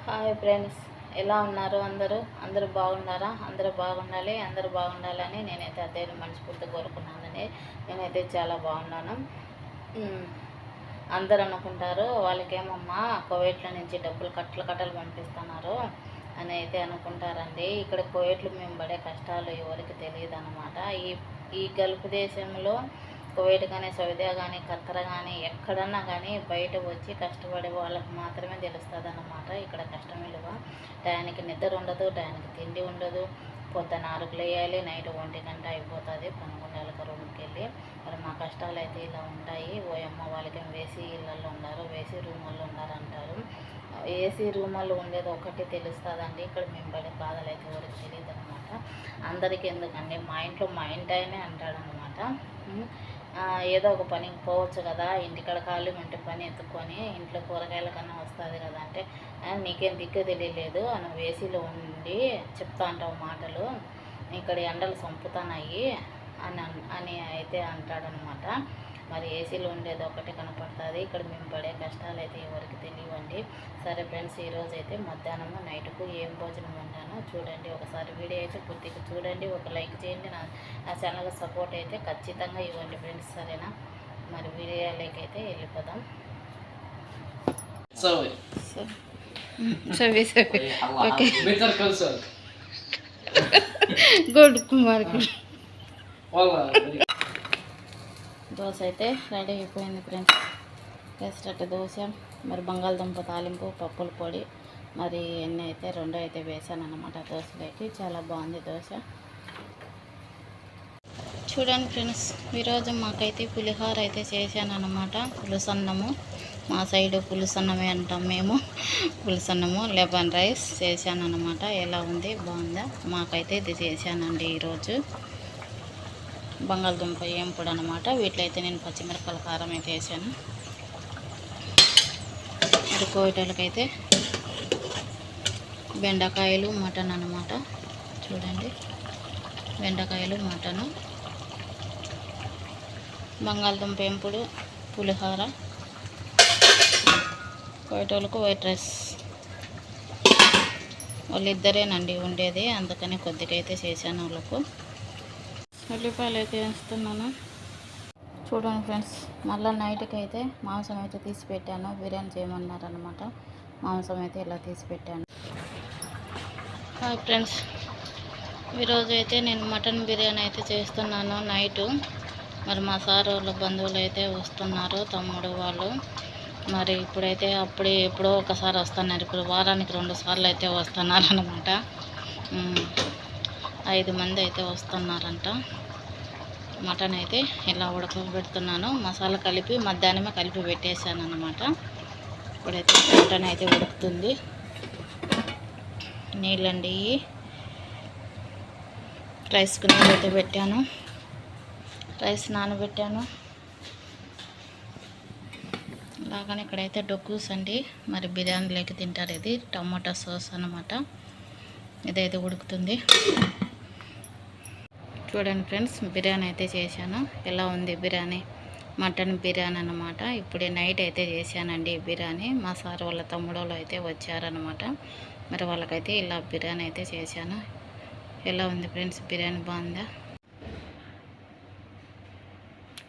Hi friends, ఎలా ఉన్నారు? అందరూ బాగున్నారా? అందరూ బాగుండాలని నేనైతే అదే మనస్ఫూర్తిగా కోరుకున్నానని నేనైతే చాలా బాగున్నాను. అందరూ అనుకుంటారు వాళ్ళకేమమ్మా కువైట్లో నుంచి డబ్బులు కట్టలు పంపిస్తున్నారు అని అయితే అనుకుంటారండి. ఇక్కడ కువైట్లో మేము పడే కష్టాలు ఎవరికి తెలియదు అనమాట. ఈ గల్ఫ్ దేశంలో కువైట్ కానీ, సౌదీ కానీ, ఖత్తర్ కానీ, ఎక్కడన్నా కానీ బయట వచ్చి కష్టపడే వాళ్ళకి మాత్రమే తెలుస్తుంది అన్నమాట ఇక్కడ కష్టం విలువ. టయానికి నిద్ర ఉండదు, టయానికి తిండి ఉండదు. పొద్దున 6కు లేయాలి, నైట్ 1 గంట అయిపోతుంది 11 రూమ్కి వెళ్ళి. మరి మా కష్టాలు అయితే ఇలా ఉంటాయి. ఓయమ్మ వాళ్ళకి వేసి ఇళ్ళల్లో ఉన్నారు, వేసి రూముల్లో ఉన్నారంటారు. ఏసీ రూముల్లో ఉండేది ఒకటి తెలుస్తుందండి. ఇక్కడ మేము పడే బాధలు అయితే ఎవరికి తెలియదు అనమాట. అందరికీ ఎందుకండి, మా ఇంట్లో మా ఇంటైనే అంటాడనమాట. ఏదో ఒక పనికి పోవచ్చు కదా, ఇంటికాడ ఖాళీ ఉంటే పని ఎత్తుక్కొని ఇంట్లో కూరగాయల కన్నా వస్తుంది కదా అంటే, నీకేం దిక్కు తెలియలేదు, నువ్వు ఏసీలో ఉండి చెప్తా అంటావు మాటలు, ఇక్కడ ఎండలు చంపుతున్నాయి అని అయితే అంటాడనమాట. మరి ఏసీలో ఉండేది ఒకటి కనపడుతుంది. ఇక్కడ మేము పడే కష్టాలు అయితే ఎవరికి తెలియవండి. సరే ఫ్రెండ్స్, ఈరోజు అయితే మధ్యాహ్నము నైట్కు ఏం భోజనం వండానో చూడండి. ఒకసారి వీడియో అయితే పూర్తిగా చూడండి, ఒక లైక్ చేయండి. నా ఛానల్ సపోర్ట్ అయితే ఖచ్చితంగా ఇవ్వండి ఫ్రెండ్స్, సరేనా? మరి వీడియోలోకి అయితే వెళ్ళిపోదాం. గుడ్ కుమార్. దోశ అయితే రెడీ అయిపోయింది ఫ్రెండ్స్. పెసరట్టు దోశ, మరి బంగాళదుంప తాలింపు, పప్పుల పొడి, మరి ఎన్ని అయితే 2 అయితే వేసాను అన్నమాట దోశలోకి. చాలా బాగుంది దోశ. చూడండి ఫ్రెండ్స్, ఈరోజు మాకైతే పులిహోర అయితే చేశాను అన్నమాట. పులుసన్నము, మా సైడు పులుసన్నమే అంటాం మేము. పులుసన్నము, లెమన్ రైస్ చేశాను అన్నమాట. ఎలా ఉంది, బాగుందా? మాకైతే ఇది చేశానండి ఈరోజు. బంగాళదుంప ఏంపుడు అనమాట. వీటిలో అయితే నేను పచ్చిమిరపకాయల కారం అయితే వేసాను. మరి కోయటలకైతే బెండకాయలు, మటన్ అనమాట. చూడండి, బెండకాయలు, మటను, బంగాళదుంప ఏంపుడు, పులిహోర, కోయటోళ్ళకు వైట్ రైస్. వాళ్ళిద్దరేనండి ఉండేది, అందుకని కొద్దిగా అయితే చేశాను వాళ్ళకు. ఉల్లిపాయలు అయితే వేస్తున్నాను. చూడండి ఫ్రెండ్స్, మళ్ళీ నైట్కి అయితే మాంసం అయితే తీసి పెట్టాను. బిర్యానీ చేయమన్నారనమాట. మాంసం అయితే ఇలా తీసి పెట్టాను. హాయ్ ఫ్రెండ్స్, ఈరోజు అయితే నేను మటన్ బిర్యానీ అయితే చేస్తున్నాను నైటు. మరి మా సార్ వాళ్ళ బంధువులు అయితే వస్తున్నారు, తమ్ముడు వాళ్ళు. మరి ఇప్పుడైతే ఎప్పుడో ఒకసారి వస్తున్నారు. ఇప్పుడు వారానికి 2 సార్లు అయితే వస్తున్నారు అనమాట. 5 మంది అయితే వస్తున్నారంట. మటన్ అయితే ఇలా ఉడకబెడుతున్నాను. మసాలా కలిపి మధ్యాహ్నమే కలిపి పెట్టేశాను అన్నమాట. ఇప్పుడైతే మటన్ అయితే ఉడుకుతుంది. నీళ్ళండి, రైస్కి నీళ్ళు అయితే పెట్టాను, రైస్ నానబెట్టాను. అలాగని ఇక్కడైతే డొక్కూస్ అండి, మరి బిర్యానీలోకి తింటారు. ఇది టమాటా సాస్ అన్నమాట. ఇదైతే ఉడుకుతుంది. చూడండి ఫ్రెండ్స్, బిర్యానీ అయితే చేశాను. ఎలా ఉంది బిర్యానీ? మటన్ బిర్యానీ అన్నమాట. ఇప్పుడే నైట్ అయితే చేశానండి బిర్యానీ. మా సార్ వాళ్ళ తమ్ముడోళ్ళు అయితే వచ్చారనమాట. మరి వాళ్ళకైతే ఇలా బిర్యానీ అయితే చేశాను. ఎలా ఉంది ఫ్రెండ్స్ బిర్యానీ? బాగుందా?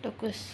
టొక్కుస్.